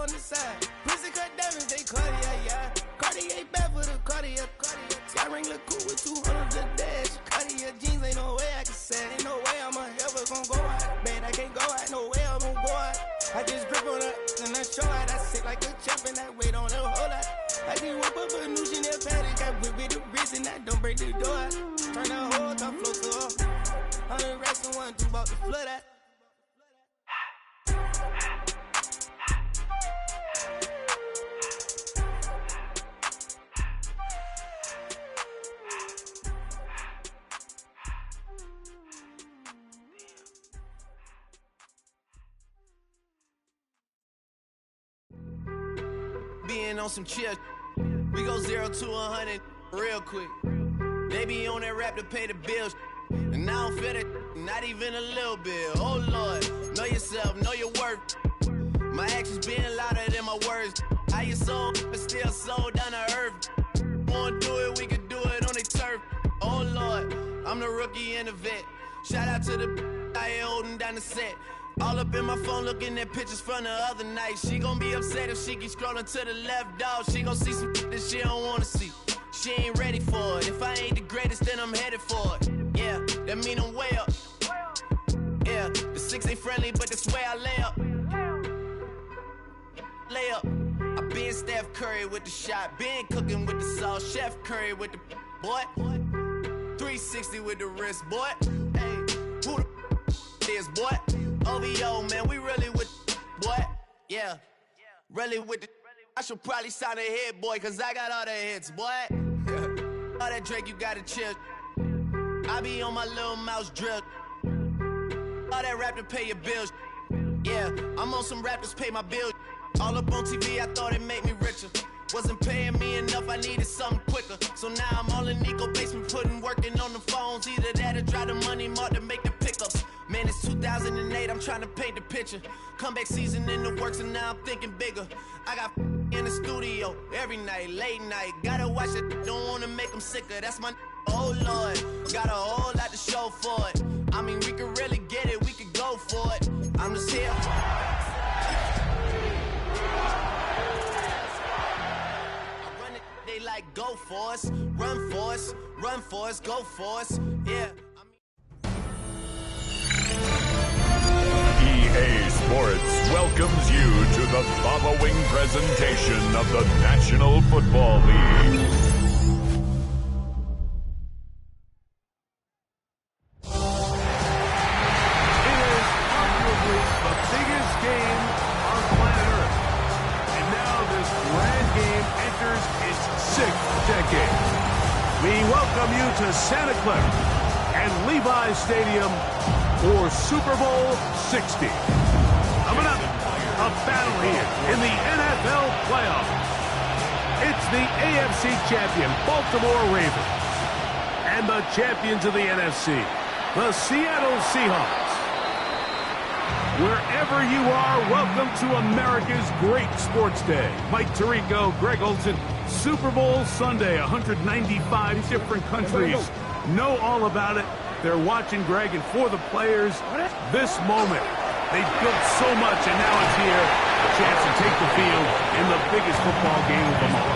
on the side. Pussy cut diamonds, they Cartier, yeah. Cartier bad for the Cartier. Sky ring look cool with 200 the dash. Cartier jeans, ain't no way I can say. Ain't no way I'm ever gonna go out. Man, I can't go out, no way I'm gonna go out. I just grip on her and I show out. I sit like a champ and I wait on her whole lot. I just whip up a new Chanel paddock. I whip with the wrist and I don't break the door out. Turn that whole top float to her. 100 racks and 1, 2 about to flood out. Being on some chill, we go 0 to 100 real quick. They be on that rap to pay the bills, and I don't feel that, not even a little bit. Oh Lord, know yourself, know your worth. My actions being louder than my words. How you sold, but still sold down to earth. Wanna do it, we can do it on the turf. Oh Lord, I'm the rookie and the vet. Shout out to the I ain't holding down the set. All up in my phone looking at pictures from the other night. She gon' be upset if she keep scrolling to the left, dog. She gon' see some that she don't wanna see. She ain't ready for it. If I ain't the greatest, then I'm headed for it. Yeah, that mean I'm way up. Yeah, the 6 ain't friendly, but that's where I lay up. Lay up. I been Steph Curry with the shot. Been cooking with the sauce. Chef Curry with the boy. 360 with the wrist, boy. Hey, who the is, boy? OVO, man, we really with boy. Yeah, really with the. I should probably sign a hit, boy, cause I got all the hits, boy. All that Drake, you gotta chill. I be on my little mouse drip. All that rap to pay your bills. Yeah, I'm on some rappers pay my bills. All up on TV, I thought it made me richer. Wasn't paying me enough, I needed something quicker. So now I'm all in Nico basement, working on the phones. Either that or drive the money mark to make the pickups. Man, it's 2008, I'm trying to paint the picture. Comeback season in the works and now I'm thinking bigger. I got in the studio every night, late night. Gotta watch it, don't wanna make them sicker. That's my oh Lord, got a whole lot to show for it. I mean, we could really get it, we could go for it. I'm just here. They like go for us, run for us, run for us, go for us, yeah. EA Sports welcomes you to the following presentation of the National Football League. It is arguably the biggest game on planet Earth. And now this grand game enters its 6th decade. We welcome you to Santa Clara and Levi's Stadium for Super Bowl 60. Coming up, a battle here in the NFL playoffs. It's the AFC champion Baltimore Ravens and the champions of the NFC, the Seattle Seahawks. Wherever you are, welcome to America's great sports day. Mike Tirico, Greg Olson, Super Bowl Sunday, 195 different countries know all about it. They're watching, Greg, and for the players, this moment. They've built so much, and now it's here. A chance to take the field in the biggest football game of them all.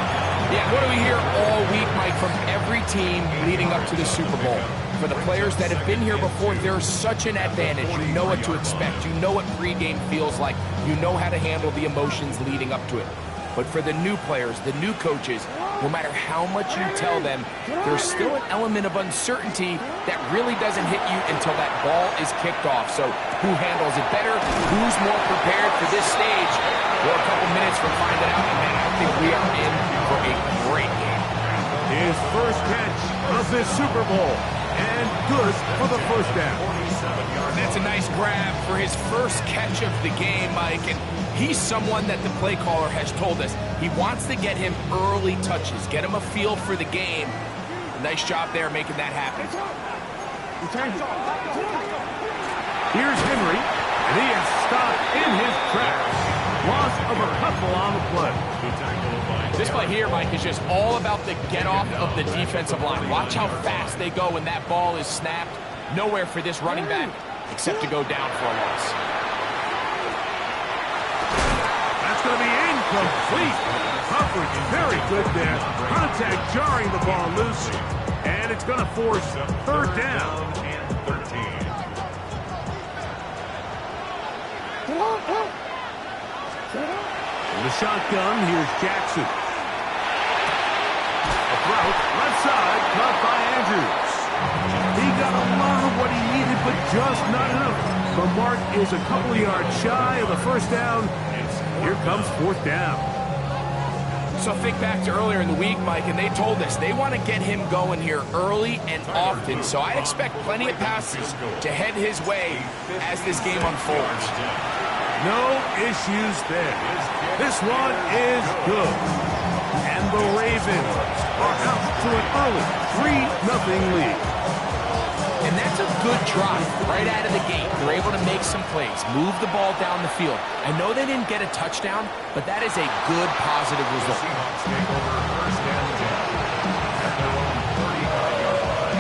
Yeah, what do we hear all week, Mike, from every team leading up to the Super Bowl? For the players that have been here before, there's such an advantage. You know what to expect. You know what pregame feels like. You know how to handle the emotions leading up to it. But for the new players, the new coaches, no matter how much you tell them, there's still an element of uncertainty that really doesn't hit you until that ball is kicked off. So who handles it better? Who's more prepared for this stage? We're a couple minutes from finding out, and man, I think we are in for a great game. His first catch of this Super Bowl, and good for the first down. That's a nice grab for his first catch of the game, Mike, and he's someone that the play caller has told us he wants to get him early touches, get him a feel for the game. Nice job there making that happen. Here's Henry, and he is stopped in his tracks. Loss of a couple on the play. This play here, Mike, is just all about the get-off of the defensive line. Watch how fast they go when that ball is snapped. Nowhere for this running back except to go down for a loss. That's going to be it. Incomplete. Coverage very good there. Contact jarring the ball loose. And it's going to force third down. And 13. In the shotgun, here's Jackson. A throw, left side, caught by Andrews. He got a lot of what he needed, but just not enough. The mark is a couple of yards shy of the first down. Here comes fourth down. So think back to earlier in the week, Mike, and they told us they want to get him going here early and often. So I expect plenty of passes to head his way as this game unfolds. No issues there. This one is good. And the Ravens are out to an early 3-0 lead. And that's a good drive right out of the gate. They're able to make some plays, move the ball down the field. I know they didn't get a touchdown, but that is a good, positive result. Seahawks take over first and 10 at their own 35-yard line.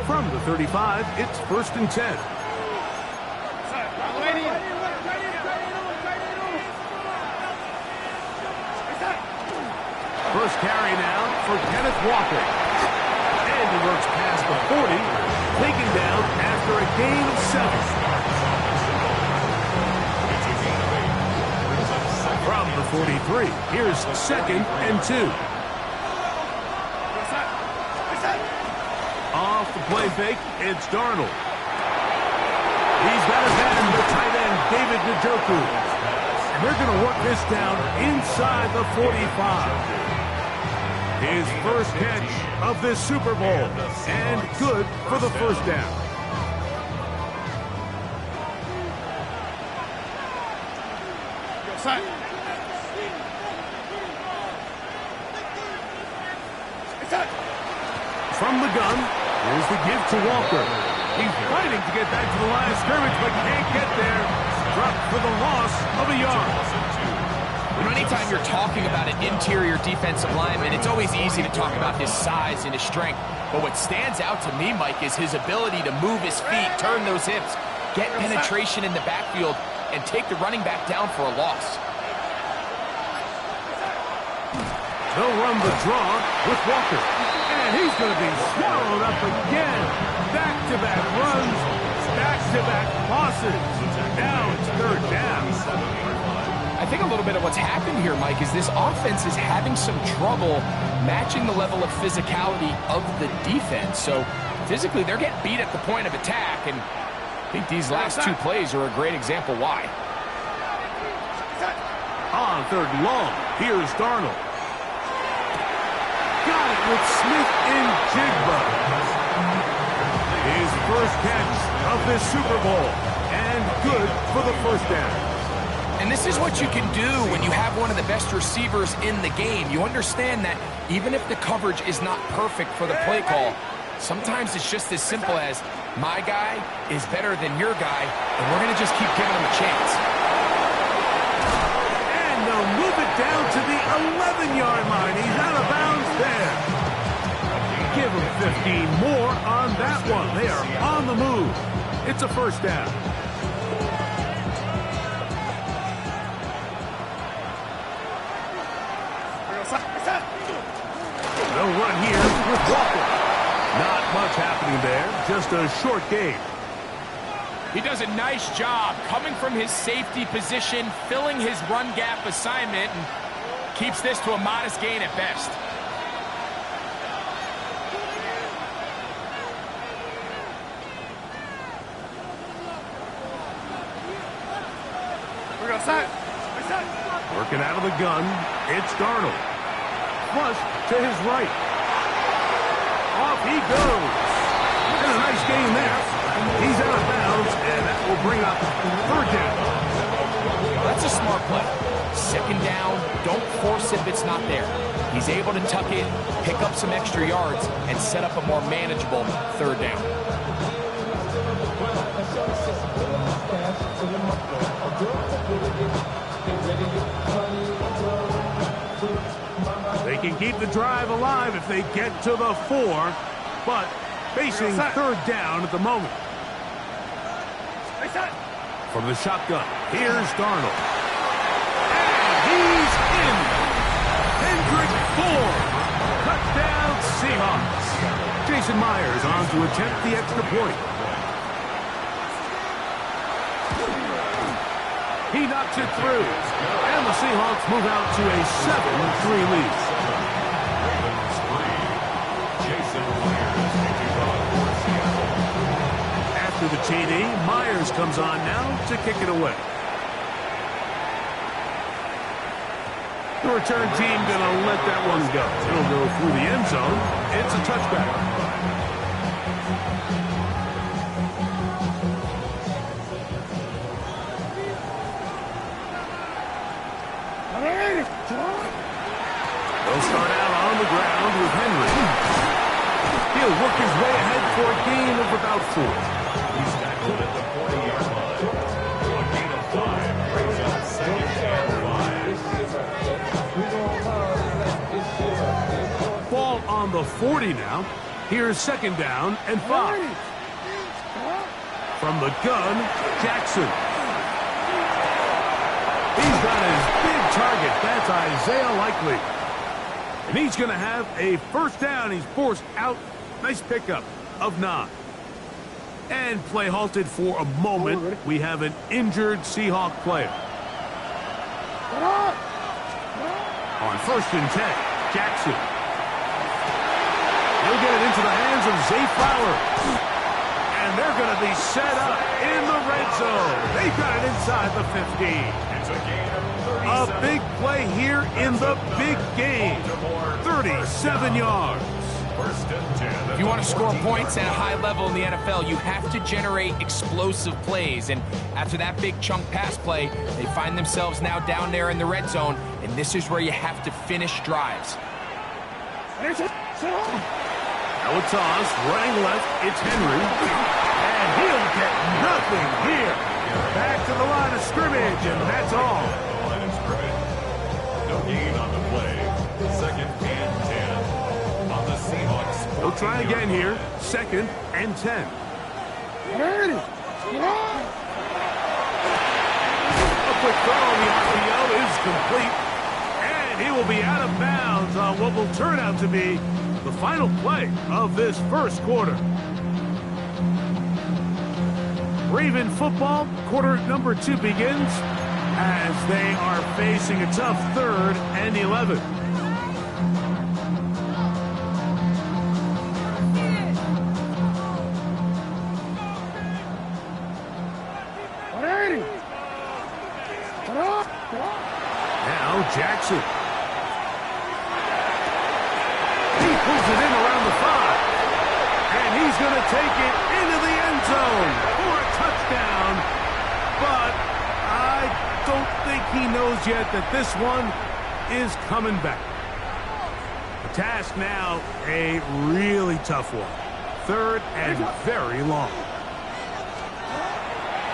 From the 35, it's first and 10. First carry now for Kenneth Walker. And he works past the 40, taken down after a gain of 7. From the 43, here's second and 2. Off the play fake, it's Darnold. He's got his hand, the tight end, David Njoku. And they're going to work this down inside the 45. His first catch of this Super Bowl, and good for the first down. From the gun, here's the give to Walker. He's fighting to get back to the line of scrimmage, but can't get there. Dropped for the loss of a yard. You know, anytime you're talking about an interior defensive lineman, it's always easy to talk about his size and his strength. But what stands out to me, Mike, is his ability to move his feet, turn those hips, get penetration in the backfield, and take the running back down for a loss. They'll run the draw with Walker. And he's going to be swallowed up again. Back-to-back runs, back-to-back losses. Now it's third down. I think a little bit of what's happened here, Mike, is this offense is having some trouble matching the level of physicality of the defense. So physically, they're getting beat at the point of attack, and I think these last two plays are a great example why. On third and long, here's Darnold. Got it with Smith and Jigba. His first catch of this Super Bowl, and good for the first down. And this is what you can do when you have one of the best receivers in the game. You understand that even if the coverage is not perfect for the play call, sometimes it's just as simple as, my guy is better than your guy, and we're going to just keep giving him a chance. And they'll move it down to the 11-yard line. He's out of bounds there. Give him 15 more on that one. They are on the move. It's a first down. They'll run here with Walker. Not much happening there, just a short game. He does a nice job coming from his safety position, filling his run gap assignment, and keeps this to a modest gain at best. Working out of the gun, it's Darnold. Flush to his right. Off he goes. And a nice gain there. He's out of bounds, and that will bring up third down. That's a smart play. Second down, don't force if it's not there. He's able to tuck it, pick up some extra yards, and set up a more manageable third down. can keep the drive alive if they get to the 4, but facing third down at the moment. From the shotgun, here's Darnold. And he's in. Hendrick Ford. Touchdown Seahawks. Jason Myers on to attempt the extra point. He knocks it through. And the Seahawks move out to a 7-3 lead. After the TD, Myers comes on now to kick it away. The return team going to let that one go. It'll go through the end zone. It's a touchback. They'll start out on the ground with Henry. He'll work his way ahead for a gain of about 4. He's tackled at the 40-yard line. A gain of 5 brings up 2nd and 5. Ball on the 40 now. Here's 2nd down and 5. From the gun, Jackson. He's got his big target. That's Isaiah Likely. And he's going to have a first down. He's forced out. Nice pickup of 9. And play halted for a moment. We have an injured Seahawk player. On 1st and 10, Jackson. He'll get it into the hands of Zay Flower. And they're going to be set up in the red zone. They've got it inside the 15. A big play here in the big game. 37 yards. If you want to score points at a high level in the NFL, you have to generate explosive plays. And after that big chunk pass play, they find themselves now down there in the red zone. And this is where you have to finish drives. Now a toss, running left, it's Henry. And he'll get nothing here. Back to the line of scrimmage, and that's all. Line of scrimmage. No gain on the play. 2nd and 10 on the Seahawks. We'll try again here. 2nd and 10. A quick throw on the RPO is complete. And he will be out of bounds on what will turn out to be the final play of this first quarter. Raven football, quarter number 2 begins as they are facing a tough 3rd and 11. Now Jackson. He pulls it in around the 5. And he's going to take it into the end zone for a touchdown. But I don't think he knows yet that this one is coming back. The task now, a really tough one. 3rd and very long.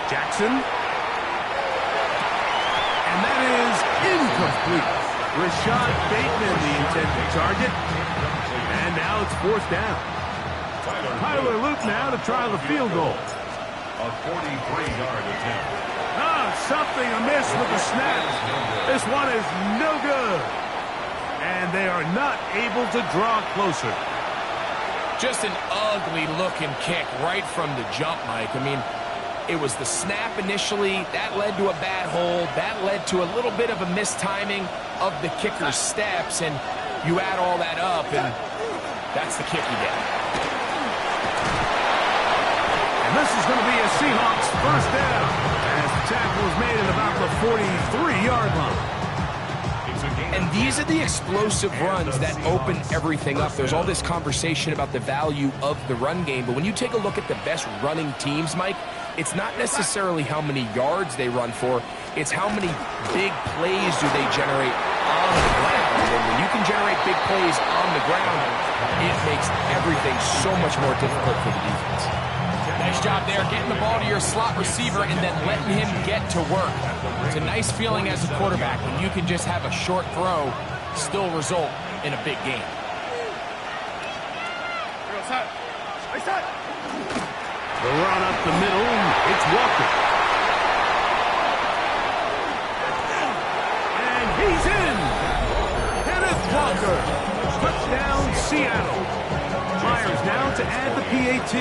Jackson. And that is incomplete. Rashad Bateman, the intended target. And now it's 4th down. Tyler Luke now to try the field goal. A 43-yard attempt. Something amiss with the snap. This one is no good. And they are not able to draw closer. Just an ugly-looking kick right from the jump, Mike. I mean, it was the snap initially. That led to a bad hold. That led to a little bit of a mistiming of the kicker's steps. And you add all that up, and that's the kick you get. And this is going to be a Seahawks first down as the tackle is made at about the 43-yard line. And these are the explosive runs that open everything up. There's all this conversation about the value of the run game, but when you take a look at the best running teams, Mike, it's not necessarily how many yards they run for, it's how many big plays do they generate on the ground. And when you can generate big plays on the ground, it makes everything so much more difficult for the defense. Nice job there, getting the ball to your slot receiver and then letting him get to work. It's a nice feeling as a quarterback when you can just have a short throw, still result in a big game. The run up the middle, it's Walker. And he's in! Kenneth Walker! Touchdown, Seattle. Myers now to add the PAT.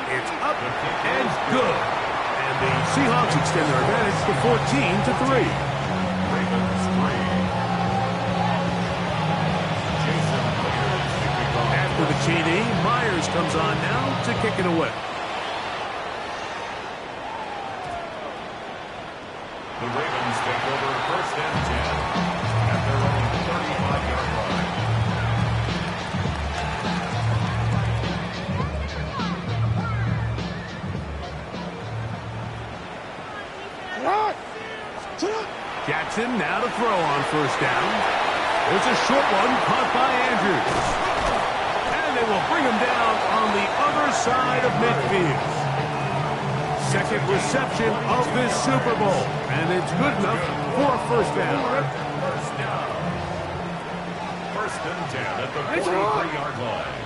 It's up and good. And the Seahawks extend their advantage to 14-3. After the TD, Myers comes on now to kick it away. The Ravens take over 1st and 10 at their own 35-yard line. Jackson now to throw on 1st down. There's a short one caught by Andrews. And they will bring him down on the other side of midfield. Second reception of this Super Bowl, and it's good enough for a 1st down. 1st and 10 at the 43-yard line.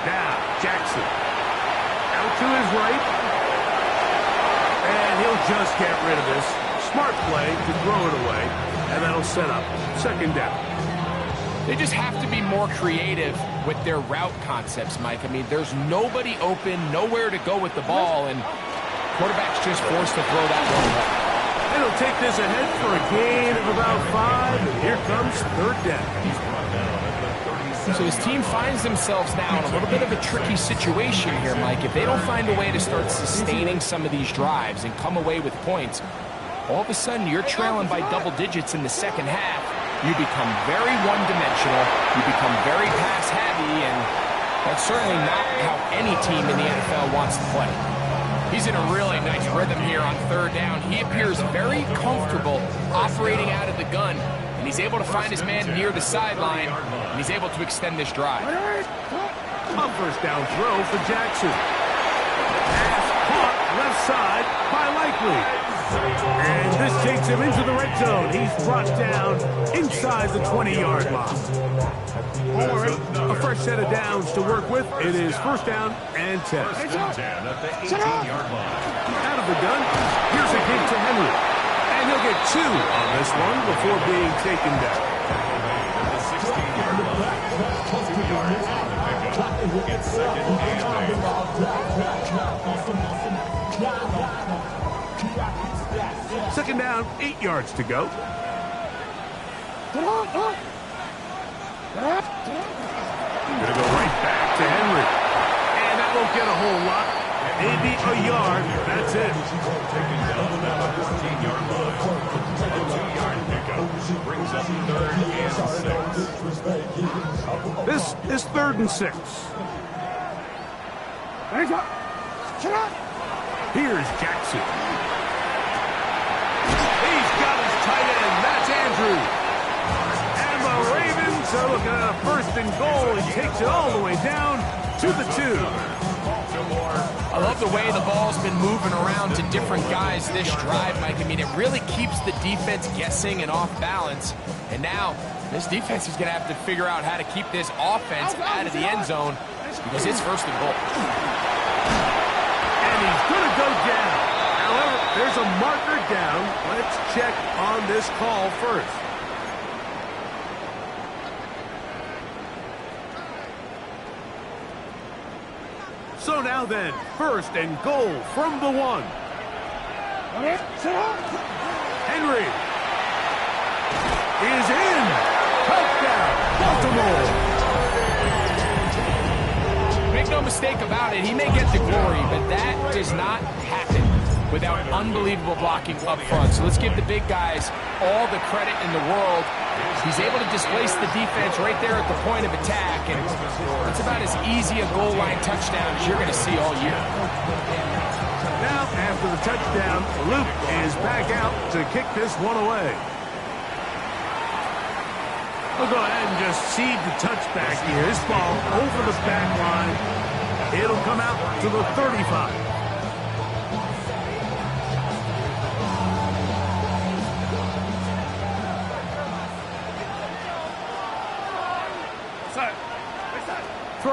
Now, Jackson. Out to his right. And he'll just get rid of this. Smart play to throw it away, and that'll set up 2nd down. They just have to be more creative with their route concepts, Mike. I mean, there's nobody open, nowhere to go with the ball, and quarterback's just forced to throw that one away. And he'll take this ahead for a gain of about 5, and here comes 3rd down. So his team finds themselves now in a little bit of a tricky situation here, Mike. If they don't find a way to start sustaining some of these drives and come away with points, all of a sudden you're trailing by double digits in the 2nd half. You become very one-dimensional, you become very pass-heavy, and that's certainly not how any team in the NFL wants to play. He's in a really nice rhythm here on 3rd down. He appears very comfortable operating out of the gun, and he's able to find his man near the sideline, and he's able to extend this drive. A 1st down throw for Jackson. Pass caught left side by Likely. And this takes him into the red zone. He's brought down inside the 20-yard line. A fresh set of downs to work with. It is 1st down and 10. 1st and 10 at the 18-yard line. Out of the gun, here's a kick to Henry. And he'll get 2 on this one before being taken down. At the 16-yard line. 2 yards on the pickup. It's 2nd and 8. 2nd down, 8 yards to go. Gonna go right back to Henry. And that won't get a whole lot. Maybe a yard. That's it. Taken down at the 14-yard line. A 2-yard pickup brings up 3rd and 6. This is 3rd and 6. Here's Jackson. He's got his tight end. That's Andrew. And the Ravens are looking at a 1st and goal. He takes it all the way down to the 2. I love the way the ball's been moving around to different guys this drive, Mike. I mean, it really keeps the defense guessing and off balance. And now this defense is going to have to figure out how to keep this offense out of the end zone because it's 1st and goal. And he's going to go down. However, there's a marker down. Let's check on this call first. So now then, 1st and goal from the 1. Henry is in. Touchdown, Baltimore. Make no mistake about it, he may get the glory, but that does not happen without unbelievable blocking up front. So let's give the big guys all the credit in the world. He's able to displace the defense right there at the point of attack, and it's about as easy a goal line touchdown as you're going to see all year. Now, after the touchdown, Luke is back out to kick this one away. We'll go ahead and just seed the touchback here. This ball over the back line. It'll come out to the 35.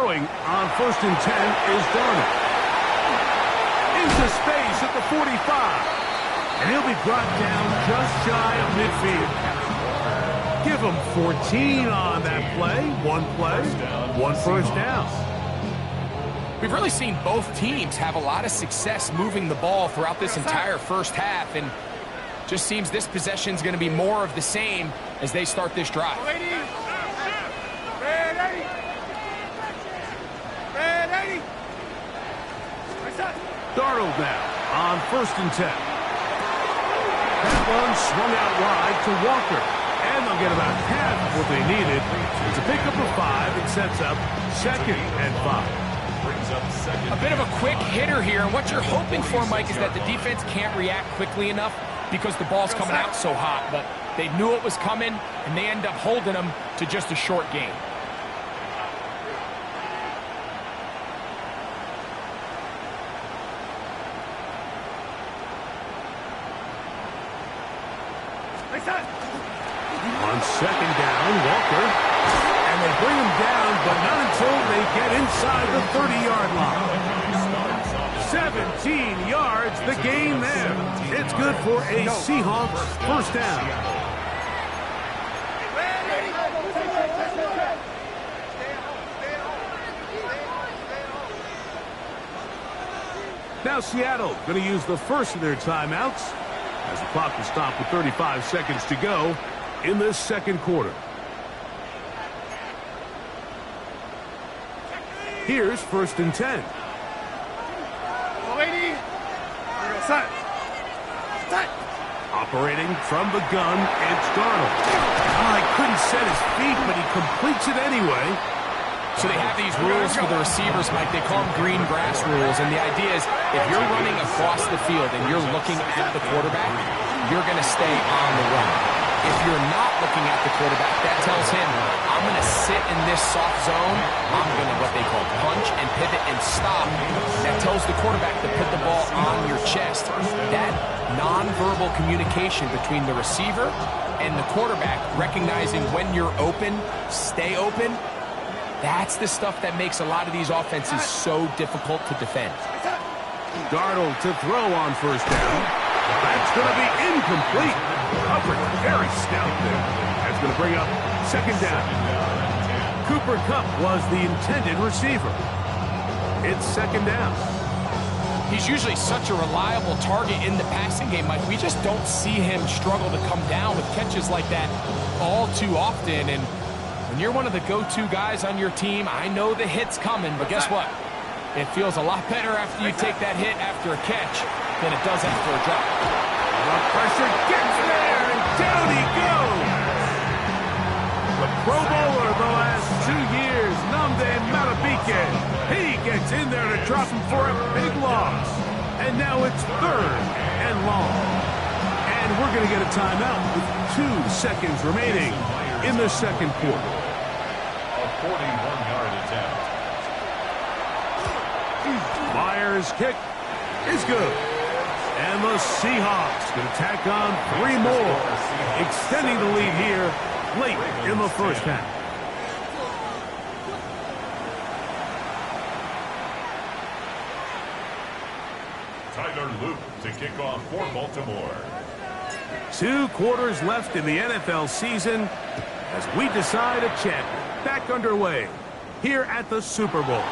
Throwing on 1st and 10 is Darnold. Into space at the 45. And he'll be brought down just shy of midfield. Give him 14 on that play. One first down. We've really seen both teams have a lot of success moving the ball throughout this entire first half, and just seems this possession is going to be more of the same as they start this drive. Darnold now on 1st and 10. That one swung out wide to Walker. And they'll get about half of what they needed. It's a pickup of 5 and sets up 2nd and 5. A bit of a quick hitter here, and what you're hoping for, Mike, is that the defense can't react quickly enough because the ball's coming out so hot. But they knew it was coming, and they end up holding them to just a short game. On 2nd down, Walker. And they bring him down, but not until they get inside the 30-yard line. 17 yards, the gain there. It's good for a Seahawks first down. Now Seattle going to use the first of their timeouts as the clock will stop with 35 seconds to go in this second quarter. Here's 1st and 10. Operating from the gun, it's Darnold. He couldn't set his feet, but he completes it anyway. So they have these rules for the receivers, Mike. They call them green grass rules. And the idea is if you're running across the field and you're looking at the quarterback, you're going to stay on the run. If you're not looking at the quarterback, that tells him, I'm going to sit in this soft zone. I'm going to what they call punch and pivot and stop. That tells the quarterback to put the ball on your chest. That nonverbal communication between the receiver and the quarterback, recognizing when you're open, stay open, that's the stuff that makes a lot of these offenses so difficult to defend. Darnold to throw on 1st down. That's going to be incomplete. Coverage very stout there. That's going to bring up 2nd down. Cooper Kupp was the intended receiver. It's 2nd down. He's usually such a reliable target in the passing game, Mike. We just don't see him struggle to come down with catches like that all too often. And when you're one of the go-to guys on your team, I know the hit's coming, but guess what? It feels a lot better after you take that hit after a catch than it does after a drop. The pressure gets there, and down he goes. The Pro Bowler the last 2 years, Nnamdi Madubuike. He gets in there to drop him for a big loss. And now it's 3rd and long. And we're going to get a timeout with 2 seconds remaining in the second quarter. A 41-yard attempt. Myers' kick is good. And the Seahawks going to tack on 3 more, extending the lead here late in the first half. Tyler Luke to kick off for Baltimore. 2 quarters left in the NFL season as we decide a champion. Back underway here at the Super Bowl.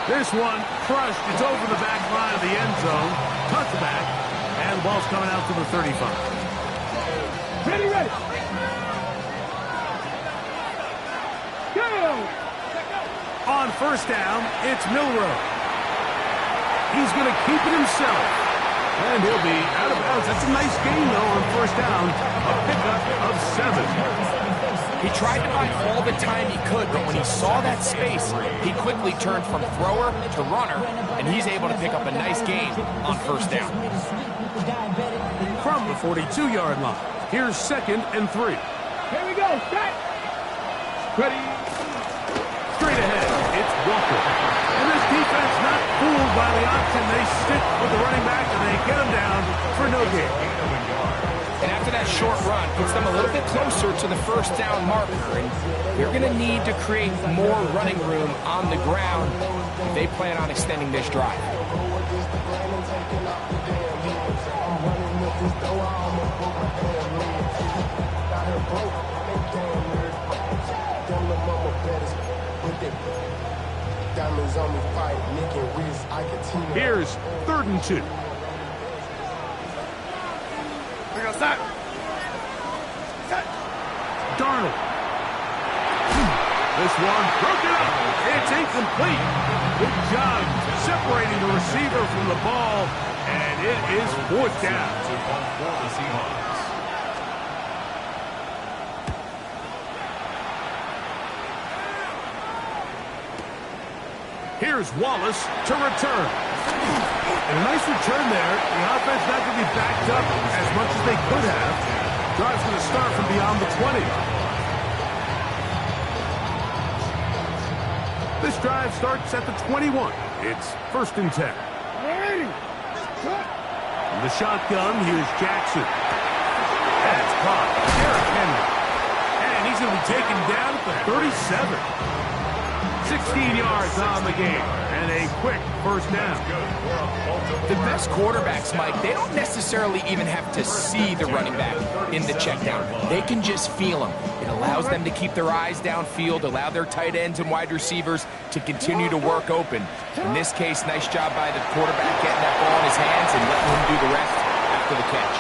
This one crushed. It's over the back line of the end zone. Touchback. And the ball's coming out to the 35. Ready. Go! On 1st down, it's Milroe. He's going to keep it himself. And he'll be out of bounds. That's a nice gain, though, on 1st down. A pickup of 7. He tried to buy all the time he could, but when he saw that space, he quickly turned from thrower to runner, and he's able to pick up a nice gain on 1st down. From the 42-yard line, here's 2nd and 3. Here we go. Set. Ready. Straight ahead, it's Walker. And this defense not fooled by the option. They stick with the running back, and they get him down for no gain. And after that short run, puts them a little bit closer to the first down marker. And they're going to need to create more running room on the ground if they plan on extending this drive. Here's 3rd and 2. Darnold. This one broken up. It's incomplete. Good job separating the receiver from the ball, and it is 4th down. Here's Wallace to return. And a nice return there. The offense not going to be backed up as much as they could have. Drive's going to start from beyond the 20. This drive starts at the 21. It's 1st and 10. From the shotgun, here's Jackson. That's caught. Derrick Henry. And he's going to be taken down at the 37. 16 yards on the game, and a quick 1st down. The best quarterbacks, Mike, they don't necessarily even have to see the running back in the check down. They can just feel him. It allows them to keep their eyes downfield, allow their tight ends and wide receivers to continue to work open. In this case, nice job by the quarterback getting that ball in his hands and letting him do the rest after the catch.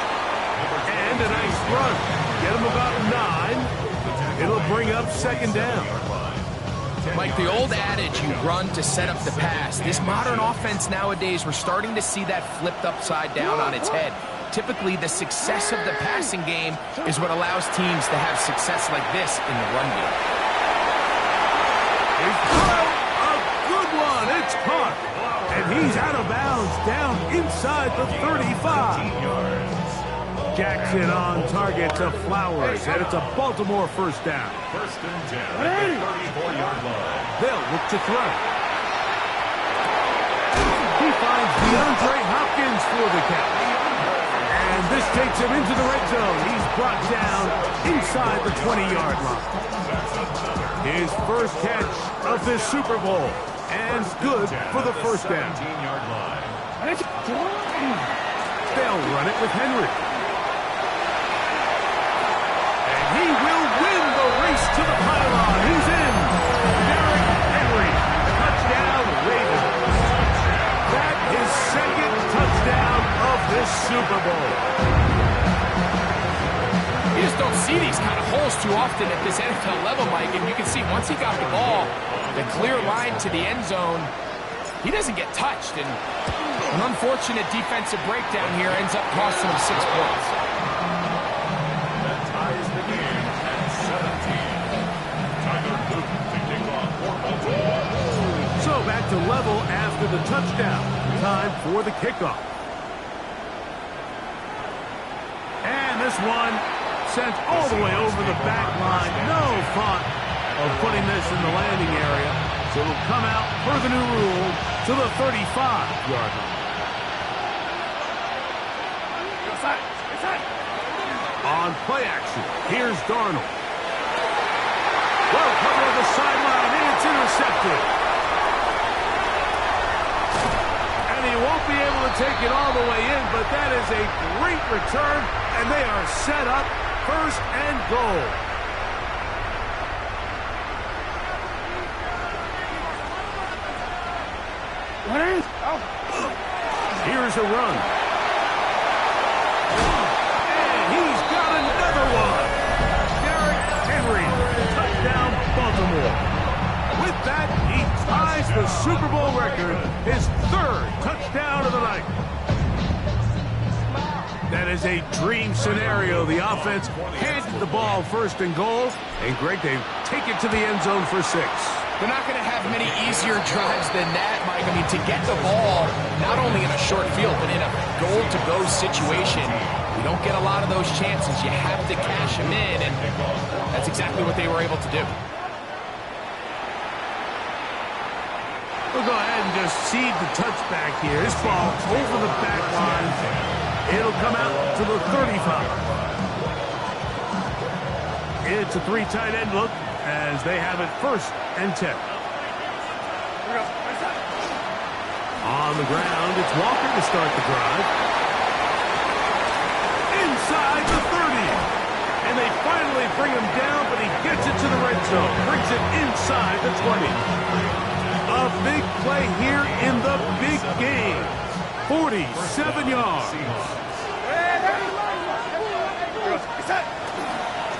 And a nice run. Get him about 9. It'll bring up 2nd down. Mike, the old adage, you run to set up the pass. This modern offense nowadays, we're starting to see that flipped upside down on its head. Typically, the success of the passing game is what allows teams to have success like this in the run game. A good one. It's caught. And he's out of bounds down inside the 35. Jackson on target to Flowers, and it's a Baltimore 1st down. 1st and 10 at the 34-yard line. They'll look to throw. He finds DeAndre Hopkins for the catch. And this takes him into the red zone. He's brought down inside the 20-yard line. His first catch of this Super Bowl, and good for the 1st down. They'll run it with Henry. He will win the race to the pylon. He's in. Derrick Henry. Touchdown, Ravens. That is 2nd touchdown of this Super Bowl. You just don't see these kind of holes too often at this NFL level, Mike. And you can see once he got the ball, the clear line to the end zone, he doesn't get touched. And an unfortunate defensive breakdown here ends up costing him 6 points. Back to level after the touchdown. Time for the kickoff. And this one sent all the way over the back line. No thought of putting this in the landing area. So it'll come out per the new rule to the 35-yard line. On play action, here's Darnold. Well covered on the sideline, and it's intercepted. He won't be able to take it all the way in, but that is a great return, and they are set up 1st and goal. Here's a run. And he's got another one. Derrick Henry, touchdown Baltimore. With that, he ties the Super Bowl record, his 3rd touchdown of the night. That is a dream scenario. The offense handed the ball 1st and goal, and Greg, they take it to the end zone for 6. They're not going to have many easier drives than that, Mike. I mean, to get the ball, not only in a short field, but in a goal-to-go situation, you don't get a lot of those chances. You have to cash them in, and that's exactly what they were able to do. We'll go ahead and just seed the touchback here. This ball over the back line. It'll come out to the 35. It's a 3 tight end look as they have it 1st and 10. On the ground, it's Walker to start the drive. Inside the 30. And they finally bring him down, but he gets it to the red zone. Brings it inside the 20. A big play here in the big game. 47 yards.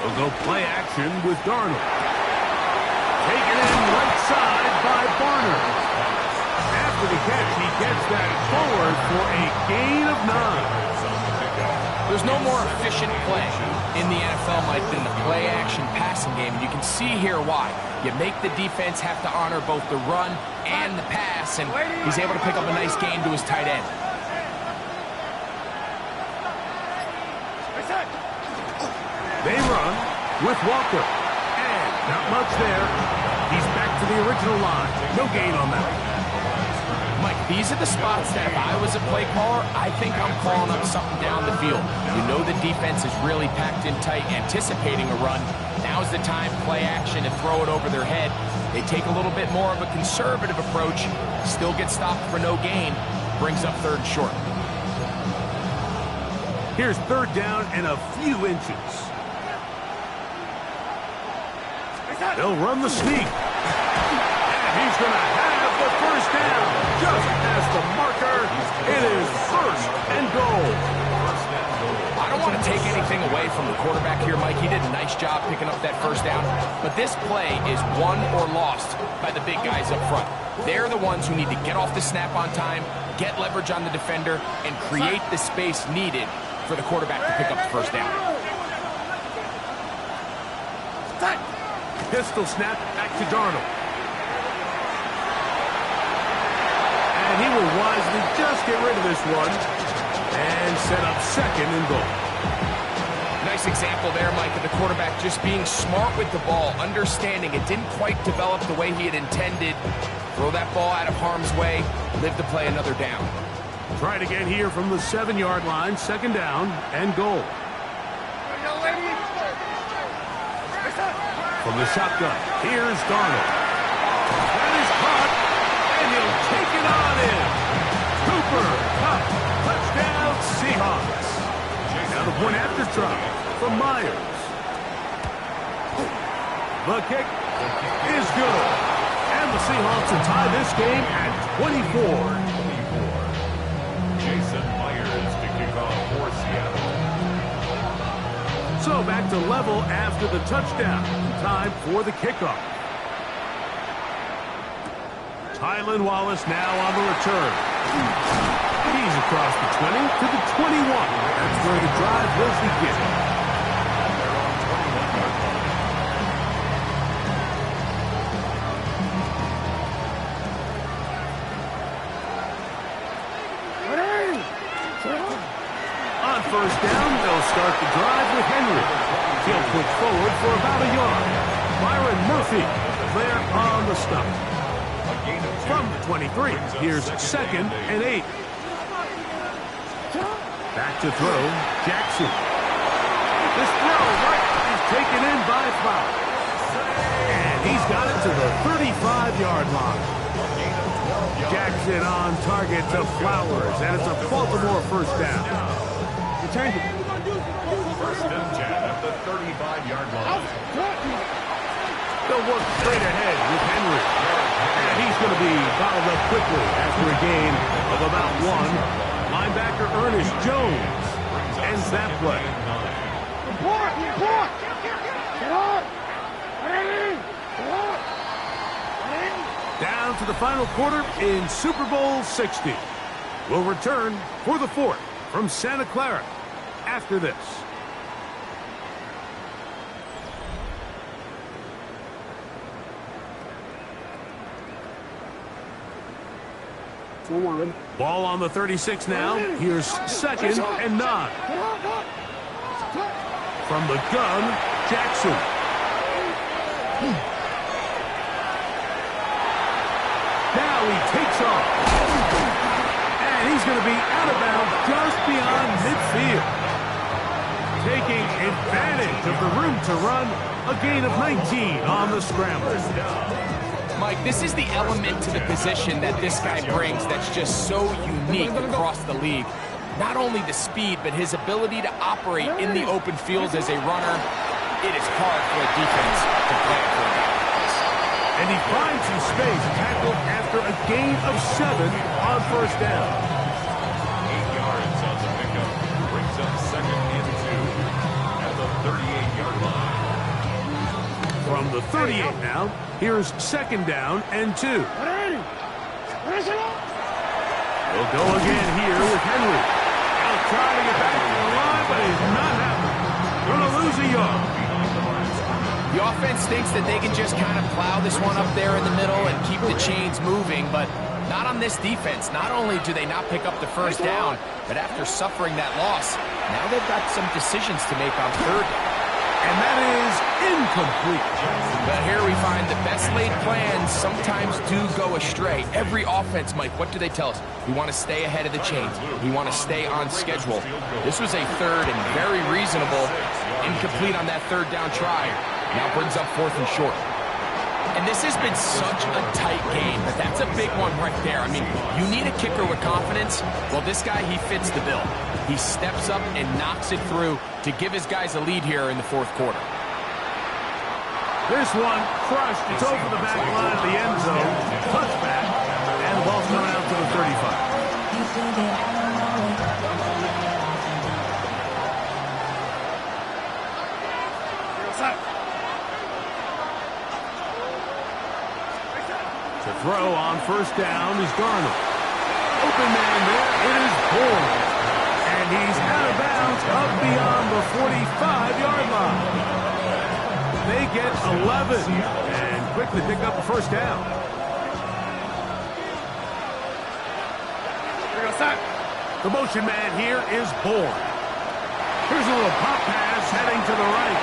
They'll go play action with Darnold. Taken in right side by Barner. After the catch, he gets that forward for a gain of 9. There's no more efficient play in the NFL, Mike, than the play-action passing game. And you can see here why. You make the defense have to honor both the run and the pass, and he's able to pick up a nice gain to his tight end. They run with Walker. And not much there. He's back to the original line. No gain on that. Mike, these are the spots that if I was a play caller, I think I'm calling up something down the field. You know the defense is really packed in tight, anticipating a run. Now's the time, play action, and throw it over their head. They take a little bit more of a conservative approach, still get stopped for no gain, brings up 3rd and short. Here's 3rd down and a few inches. They'll run the sneak. And he's going to have the 1st down. Just past the marker. It is 1st and goal. I don't want to take anything away from the quarterback here, Mike. He did a nice job picking up that 1st down. But this play is won or lost by the big guys up front. They're the ones who need to get off the snap on time, get leverage on the defender, and create the space needed for the quarterback to pick up the 1st down. Pistol snap back to Darnold. And he will wisely just get rid of this one and set up 2nd and goal. Nice example there, Mike, of the quarterback just being smart with the ball, understanding it didn't quite develop the way he had intended. Throw that ball out of harm's way, live to play another down. Try it again here from the 7-yard line, 2nd down and goal. From the shotgun, here's Darnold. That is caught, and he'll take it on in. Cooper, Cup, touchdown, Seahawks. Now the point after try from Myers. The kick is good. And the Seahawks will tie this game at 24. Jason Myers to kick off for Seattle. So back to level after the touchdown. Time for the kickoff. Tylan Wallace now on the return. He's across the 20 to the 21. That's where the drive will begin. On 1st down, they'll start the drive with Henry. He'll push forward for about a yard. Byron Murphy there on the stop. From the 23, here's 2nd and 8. Back to throw, Jackson. This throw right is taken in by Flowers. And he's got it to the 35-yard line. Jackson on target to Flowers, and it's a Baltimore 1st down. First and 10 at the 35-yard line. They'll work straight ahead with Henry. And he's going to be bottled up quickly after a gain of about 1. Linebacker Ernest Jones ends that play. Down to the final quarter in Super Bowl 60. We'll return for the 4th from Santa Clara after this. Ball on the 36 now. Here's 2nd and 9. From the gun, Jackson. Now he takes off. And he's going to be out of bounds just beyond midfield. Taking advantage of the room to run, a gain of 19 on the scramble. Mike, this is the element to the position that this guy brings that's just so unique across the league. Not only the speed, but his ability to operate in the open field as a runner. It is hard for a defense to plan for a guy like this. And he finds some space, tackled after a gain of 7 on first down. 8 yards on the pickup. Brings up 2nd and 2 at the 38-yard line. From the 38 now, here's 2nd down and 2. We'll go again here with Henry. Now trying to get back to the line, but he's not happening. Going to lose a yard. The offense thinks that they can just kind of plow this one up there in the middle and keep the chains moving, but not on this defense. Not only do they not pick up the first down, but after suffering that loss, now they've got some decisions to make on 3rd down. And that is incomplete. But here we find the best laid plans sometimes do go astray. Every offense, Mike, what do they tell us? We want to stay ahead of the chains. We want to stay on schedule. This was a 3rd and very reasonable. Incomplete on that 3rd down try. Now brings up 4th and short. And this has been such a tight game, but that's a big one right there. I mean, you need a kicker with confidence. Well, this guy, he fits the bill. He steps up and knocks it through to give his guys a lead here in the 4th quarter. This one crushed. It's over the back line of the end zone. Touchback. And the ball's coming out to the 35. To throw on first down is Darnold. Open man there. It is Bourne. And he's out of bounds up beyond the 45-yard line. They get 11 and quickly pick up the first down. The motion man here is Bourne. Here's a little pop pass heading to the right.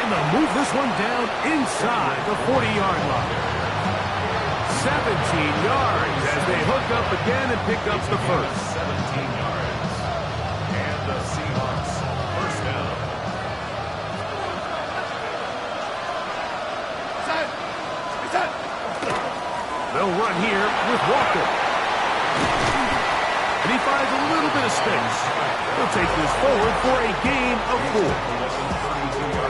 And they'll move this one down inside the 40-yard line. 17 yards as they hook up again and pick up the first. 17 yards. And the Seahawks first down. They'll run here with Walker. And he finds a little bit of space. He'll take this forward for a gain of 4.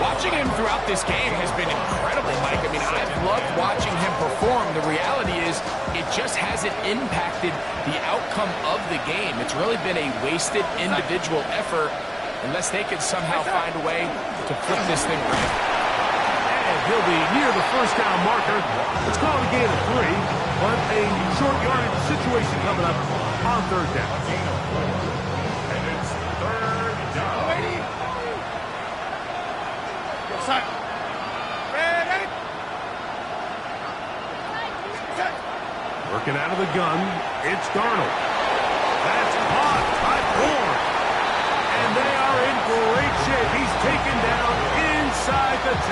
Watching him throughout this game has been incredible, Mike. I mean, I've loved watching him perform. The reality is it just hasn't impacted the outcome of the game. It's really been a wasted individual effort unless they could somehow find a way to flip this thing around. And he'll be near the first down marker. It's called a gain of 3, but a short yardage situation coming up on 3rd down. And it's 3rd down. Working out of the gun, it's Darnold. That's caught by Bourne. And they are in great shape. He's taken down inside the 10.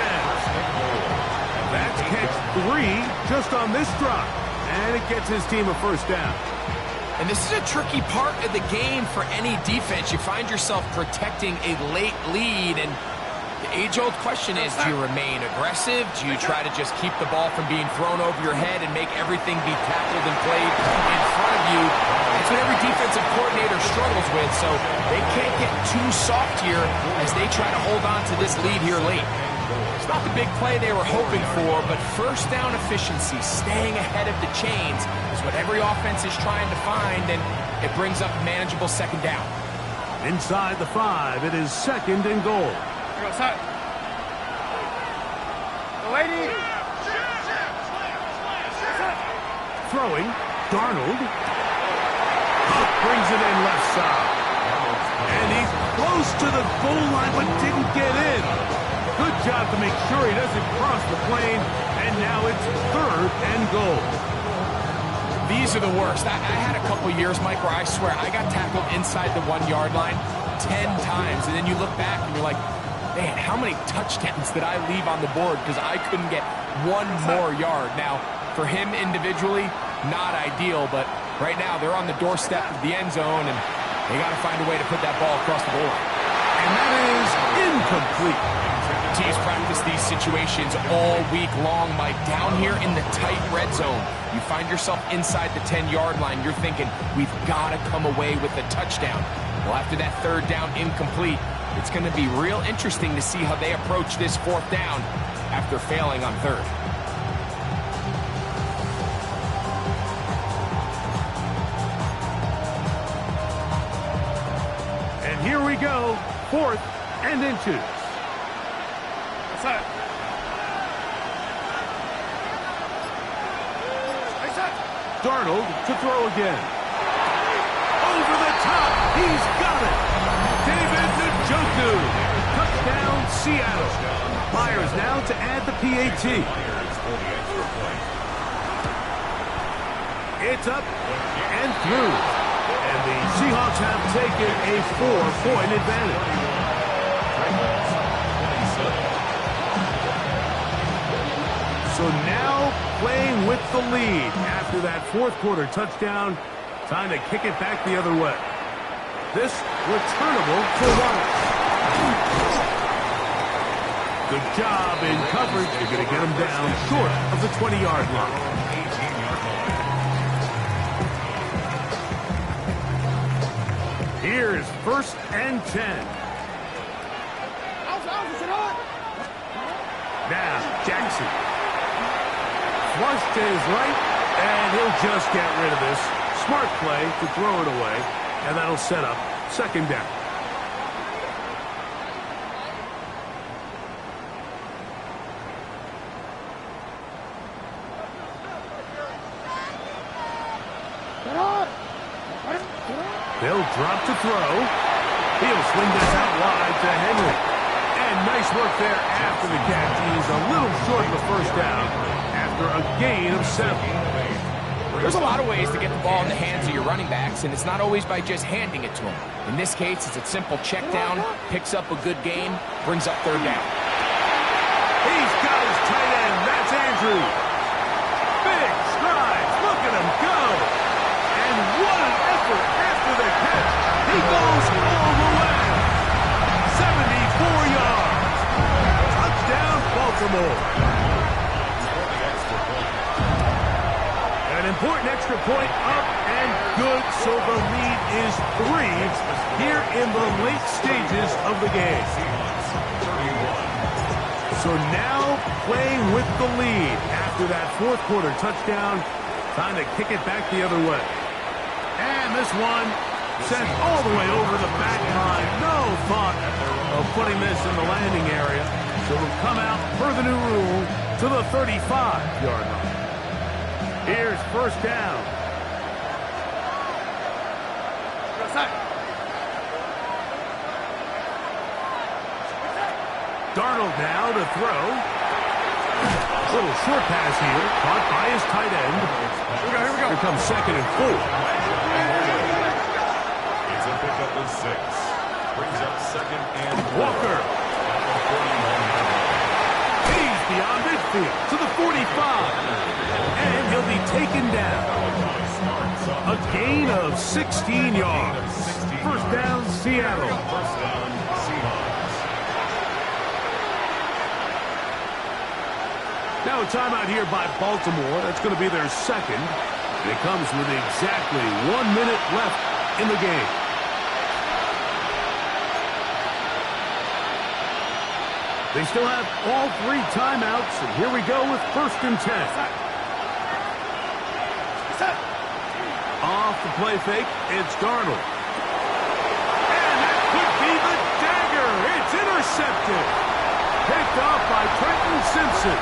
That's catch 3 just on this drive. And it gets his team a first down. And this is a tricky part of the game for any defense. You find yourself protecting a late lead, and the age-old question is, do you remain aggressive? Do you try to just keep the ball from being thrown over your head and make everything be tackled and played in front of you? That's what every defensive coordinator struggles with, so they can't get too soft here as they try to hold on to this lead here late. It's not the big play they were hoping for, but first down efficiency, staying ahead of the chains, is what every offense is trying to find, and it brings up a manageable 2nd down. Inside the 5, it is 2nd and goal. Throwing, Darnold. Brings it in left side. And he's close to the goal line, but didn't get in. Good job to make sure he doesn't cross the plane. And now it's 3rd and goal. These are the worst. I had a couple years, Mike, where I swear I got tackled inside the 1-yard line 10 times. And then you look back and you're like, man, how many touchdowns did I leave on the board because I couldn't get one more yard? Now, for him individually, not ideal, but right now they're on the doorstep of the end zone, and they got to find a way to put that ball across the goal line. And that is incomplete. Teams practice these situations all week long, Mike. Down here in the tight red zone, you find yourself inside the 10-yard line. You're thinking, we've got to come away with a touchdown. Well, after that third down incomplete, it's going to be real interesting to see how they approach this fourth down after failing on third. And here we go, 4th and inches. Darnold to throw again. Over the top. He's got it. David Njoku. Touchdown, Seattle. Myers now to add the PAT. It's up and through. And the Seahawks have taken a 4-point advantage. So now playing with the lead after that fourth quarter touchdown. Time to kick it back the other way. This returnable for Wallace. Good job in coverage. You're going to get him down short of the 20-yard line. Here's 1st and 10. Now Jackson. Flush to his right, and he'll just get rid of this. Smart play to throw it away, and that'll set up 2nd down. They'll drop to throw. He'll swing this out wide to Henry. And nice work there after the catch. He's a little short of the first down after a gain of 7. There's a lot of ways to get the ball in the hands of your running backs, and it's not always by just handing it to them. In this case, it's a simple check down, picks up a good gain, brings up 3rd down. He's got his tight end. That's Andrews. Big strides. Look at him go. And what an effort after the catch. He goes all the way. 74 yards. Touchdown, Baltimore. An important extra point up and good, so the lead is 3 here in the late stages of the game. So now playing with the lead after that fourth quarter touchdown. Time to kick it back the other way. And this one sent all the way over the back line. No thought of putting this in the landing area. So we'll come out per the new rule to the 35-yard line. Here's 1st down. Darnold now to throw. Little short pass here, caught by his tight end. Here we go. Here comes 2nd and 4. It's a pickup of 6. Brings up 2nd and 4. Walker. He's beyond midfield to the 45. And he'll be taken down. A gain of 16 yards. 1st down, Seattle. Now a timeout here by Baltimore. That's going to be their 2nd. And it comes with exactly 1 minute left in the game. They still have all 3 timeouts. And here we go with 1st and 10. Off the play fake, it's Darnold. And that could be the dagger. It's intercepted. Picked off by Trenton Simpson.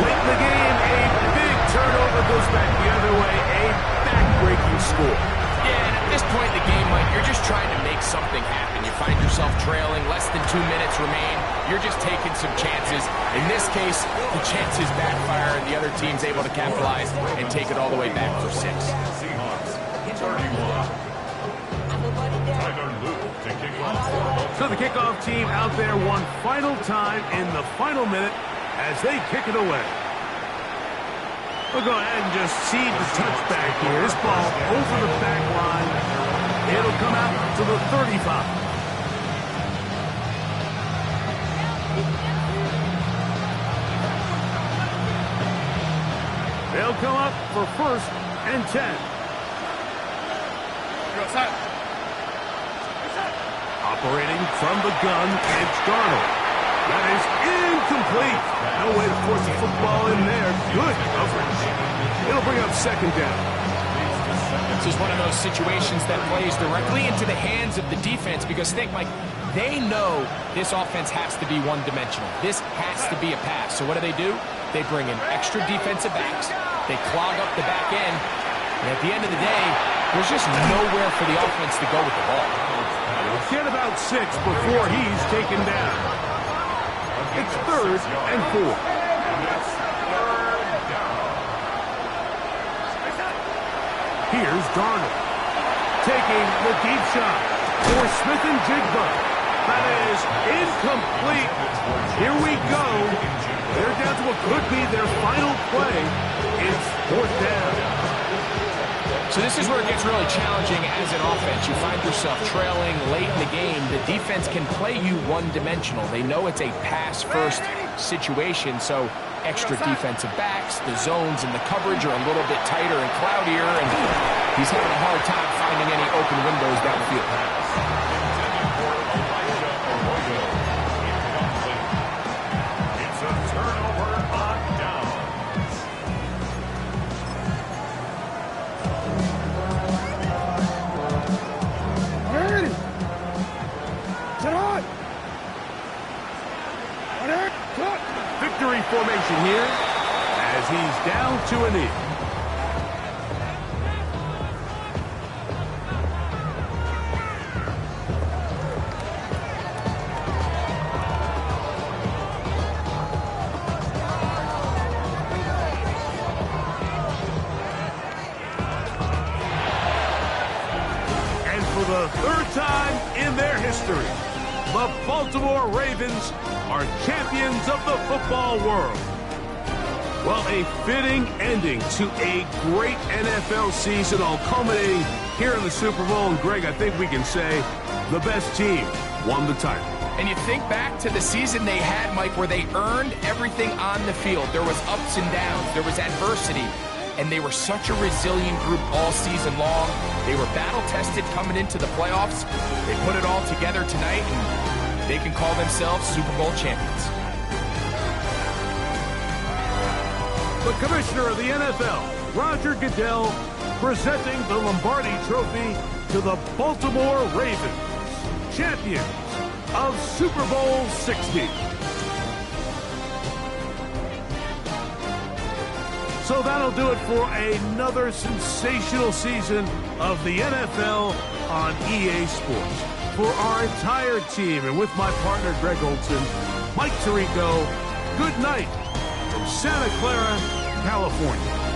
Late in the game, a big turnover goes back the other way. A back-breaking score. Yeah, and at this point in the game, Mike, you're just trying to make something happen. You find yourself trailing, less than 2 minutes remain. You're just taking some chances. In this case, the chances backfire, and the other team's able to capitalize and take it all the way back for 6. Seahawks, 31. So the kickoff team out there one final time in the final minute as they kick it away. We'll go ahead and just seed the touchback here. This ball over the back line. It'll come out to the 35. They'll come up for 1st and 10. Operating from the gun, it's Darnold. That is incomplete. No way to force the football in there. Good coverage. It'll bring up 2nd down. This is one of those situations that plays directly into the hands of the defense because think, Mike, they know this offense has to be one-dimensional. This has to be a pass. So what do? They bring in extra defensive backs. They clog up the back end. And at the end of the day, there's just nowhere for the offense to go with the ball. Get about 6 before he's taken down. It's 3rd and 4. Here's Darnold taking the deep shot for Smith and Jigba. That is incomplete. Here we go. They're down to what could be their final play. It's 4th down. So this is where it gets really challenging as an offense. You find yourself trailing late in the game. The defense can play you one-dimensional. They know it's a pass-first situation, so extra defensive backs, the zones and the coverage are a little bit tighter and cloudier, and he's having a hard time finding any open windows downfield. Victory formation here as he's down to a knee. And for the 3rd time in their history, the Baltimore Ravens are champions of the football world. Well, a fitting ending to a great NFL season, all culminating here in the Super Bowl. And, Greg, I think we can say the best team won the title. And you think back to the season they had, Mike, where they earned everything on the field. There was ups and downs. There was adversity. And they were such a resilient group all season long. They were battle-tested coming into the playoffs. They put it all together tonight, and they can call themselves Super Bowl champions. The commissioner of the NFL, Roger Goodell, presenting the Lombardi Trophy to the Baltimore Ravens, champions of Super Bowl 60. So that'll do it for another sensational season of the NFL on EA Sports. For our entire team and with my partner Greg Olson, Mike Tirico, good night from Santa Clara, California.